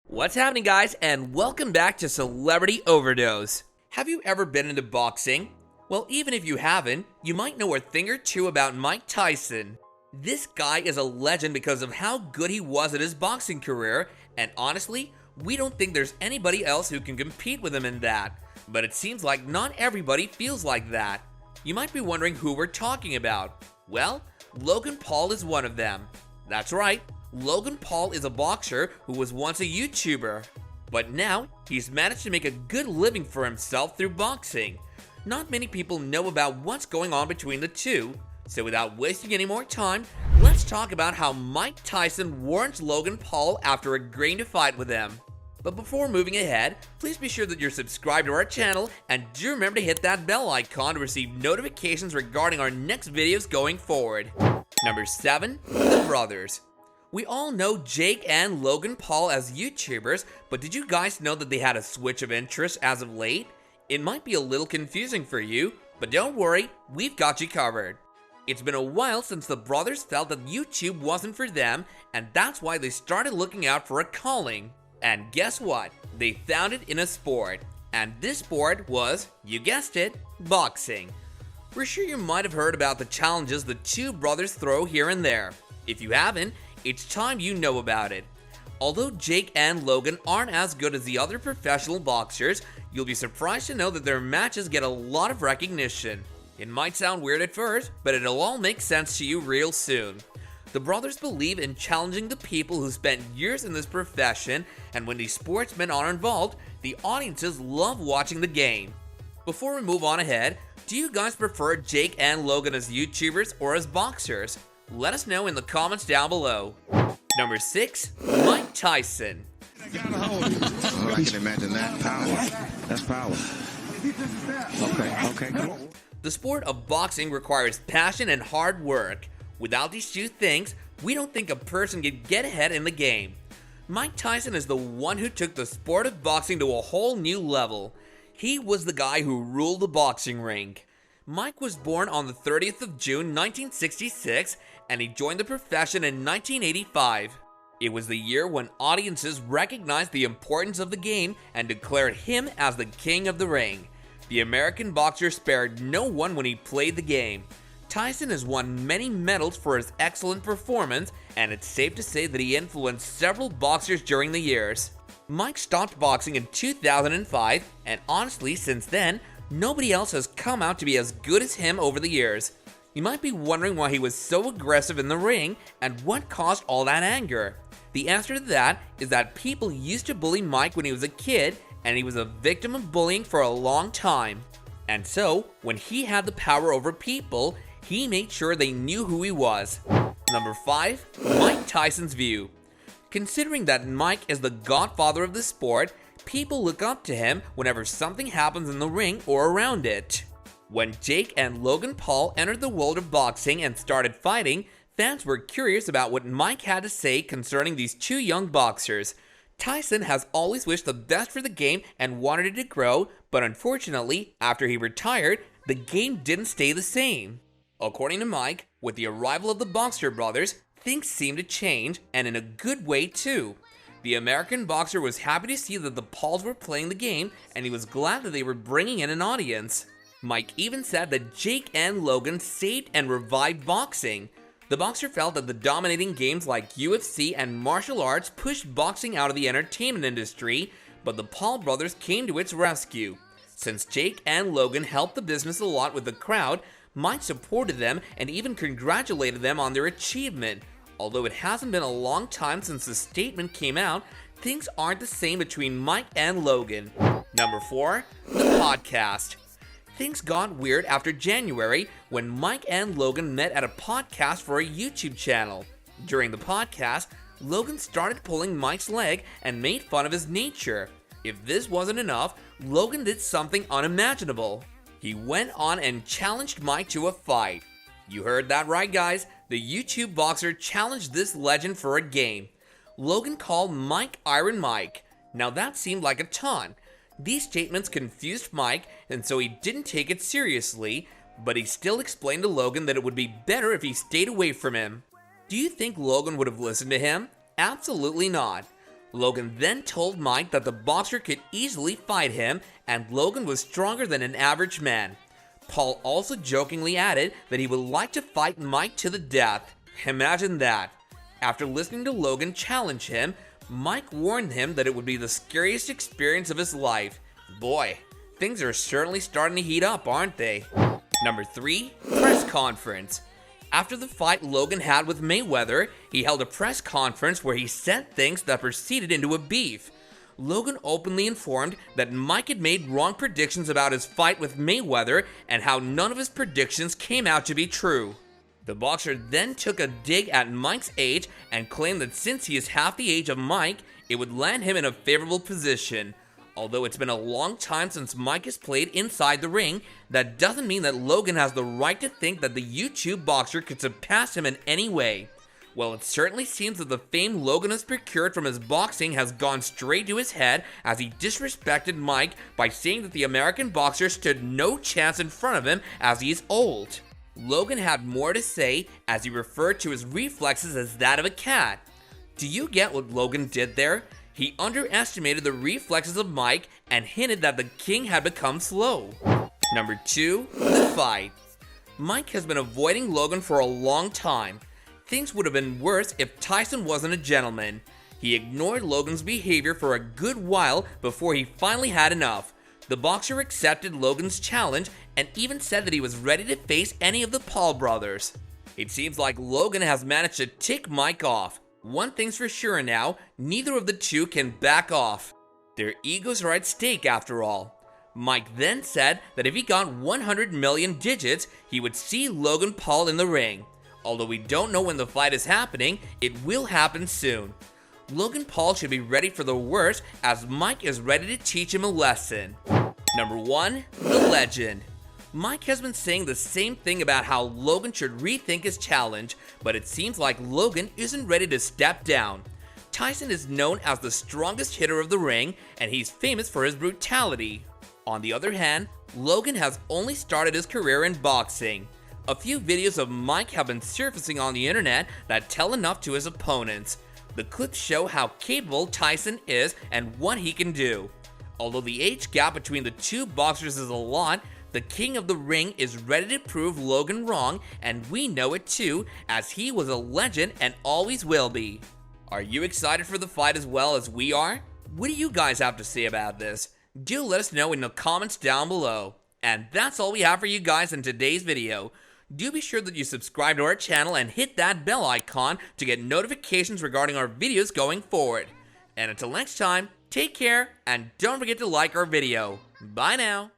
What's happening, guys, and welcome back to Celebrity Overdose. Have you ever been into boxing? Well, even if you haven't, you might know a thing or two about Mike Tyson. This guy is a legend because of how good he was at his boxing career, and honestly, we don't think there's anybody else who can compete with him in that. But it seems like not everybody feels like that. You might be wondering who we're talking about. Well, Logan Paul is one of them. That's right. Logan Paul is a boxer who was once a YouTuber, but now he's managed to make a good living for himself through boxing. Not many people know about what's going on between the two, so without wasting any more time, let's talk about how Mike Tyson warns Logan Paul after agreeing to fight with him. But before moving ahead, please be sure that you're subscribed to our channel and do remember to hit that bell icon to receive notifications regarding our next videos going forward. Number 7. The Brothers. We all know Jake and Logan Paul as YouTubers, but did you guys know that they had a switch of interest as of late? It might be a little confusing for you, but don't worry, we've got you covered. It's been a while since the brothers felt that YouTube wasn't for them, and that's why they started looking out for a calling. And guess what? They found it in a sport. And this sport was, you guessed it, boxing. We're sure you might have heard about the challenges the two brothers throw here and there. If you haven't, it's time you know about it. Although Jake and Logan aren't as good as the other professional boxers, you'll be surprised to know that their matches get a lot of recognition. It might sound weird at first, but it'll all make sense to you real soon. The brothers believe in challenging the people who spent years in this profession, and when these sportsmen are involved, the audiences love watching the game. Before we move on ahead, do you guys prefer Jake and Logan as YouTubers or as boxers? Let us know in the comments down below. Number 6. Mike Tyson. I can imagine that power. That's power. Okay, cool. The sport of boxing requires passion and hard work. Without these two things, we don't think a person can get ahead in the game. Mike Tyson is the one who took the sport of boxing to a whole new level. He was the guy who ruled the boxing ring. Mike was born on the 30th of June 1966, and he joined the profession in 1985. It was the year when audiences recognized the importance of the game and declared him as the king of the ring. The American boxer spared no one when he played the game. Tyson has won many medals for his excellent performance, and it's safe to say that he influenced several boxers during the years. Mike stopped boxing in 2005, and honestly, since then, nobody else has come out to be as good as him over the years. You might be wondering why he was so aggressive in the ring and what caused all that anger. The answer to that is that people used to bully Mike when he was a kid, and he was a victim of bullying for a long time. And so, when he had the power over people, he made sure they knew who he was. Number 5. Mike Tyson's view. Considering that Mike is the godfather of the sport, people look up to him whenever something happens in the ring or around it. When Jake and Logan Paul entered the world of boxing and started fighting, fans were curious about what Mike had to say concerning these two young boxers. Tyson has always wished the best for the game and wanted it to grow, but unfortunately, after he retired, the game didn't stay the same. According to Mike, with the arrival of the Boxer brothers, things seemed to change, and in a good way too. The American boxer was happy to see that the Pauls were playing the game, and he was glad that they were bringing in an audience. Mike even said that Jake and Logan saved and revived boxing. The boxer felt that the dominating games like UFC and martial arts pushed boxing out of the entertainment industry, but the Paul brothers came to its rescue. Since Jake and Logan helped the business a lot with the crowd, Mike supported them and even congratulated them on their achievement. Although it hasn't been a long time since the statement came out, things aren't the same between Mike and Logan. Number 4. The podcast. Things got weird after January when Mike and Logan met at a podcast for a YouTube channel. During the podcast, Logan started pulling Mike's leg and made fun of his nature. If this wasn't enough, Logan did something unimaginable. He went on and challenged Mike to a fight. You heard that right, guys. The YouTube boxer challenged this legend for a game. Logan called Mike Iron Mike. Now that seemed like a taunt. These statements confused Mike, and so he didn't take it seriously, but he still explained to Logan that it would be better if he stayed away from him. Do you think Logan would have listened to him? Absolutely not. Logan then told Mike that the boxer could easily fight him and Logan was stronger than an average man. Paul also jokingly added that he would like to fight Mike to the death. Imagine that. After listening to Logan challenge him, Mike warned him that it would be the scariest experience of his life. Boy, things are certainly starting to heat up, aren't they? Number 3, press conference. After the fight Logan had with Mayweather, he held a press conference where he said things that proceeded into a beef. Logan openly informed that Mike had made wrong predictions about his fight with Mayweather and how none of his predictions came out to be true. The boxer then took a dig at Mike's age and claimed that since he is half the age of Mike, it would land him in a favorable position. Although it's been a long time since Mike has played inside the ring, that doesn't mean that Logan has the right to think that the YouTube boxer could surpass him in any way. Well, it certainly seems that the fame Logan has procured from his boxing has gone straight to his head as he disrespected Mike by saying that the American boxer stood no chance in front of him as he is old. Logan had more to say as he referred to his reflexes as that of a cat. Do you get what Logan did there? He underestimated the reflexes of Mike and hinted that the king had become slow. Number 2, the fight. Mike has been avoiding Logan for a long time. Things would have been worse if Tyson wasn't a gentleman. He ignored Logan's behavior for a good while before he finally had enough. The boxer accepted Logan's challenge and even said that he was ready to face any of the Paul brothers. It seems like Logan has managed to tick Mike off. One thing's for sure now, neither of the two can back off. Their egos are at stake after all. Mike then said that if he got 100 million digits, he would see Logan Paul in the ring. Although we don't know when the fight is happening, it will happen soon. Logan Paul should be ready for the worst as Mike is ready to teach him a lesson. Number 1, the legend. Mike has been saying the same thing about how Logan should rethink his challenge, but it seems like Logan isn't ready to step down. Tyson is known as the strongest hitter of the ring, and he's famous for his brutality. On the other hand, Logan has only started his career in boxing. A few videos of Mike have been surfacing on the internet that tell enough to his opponents. The clips show how capable Tyson is and what he can do. Although the age gap between the two boxers is a lot, the king of the ring is ready to prove Logan wrong, and we know it too, as he was a legend and always will be. Are you excited for the fight as well as we are? What do you guys have to say about this? Do let us know in the comments down below. And that's all we have for you guys in today's video. Do be sure that you subscribe to our channel and hit that bell icon to get notifications regarding our videos going forward. And until next time, take care and don't forget to like our video. Bye now.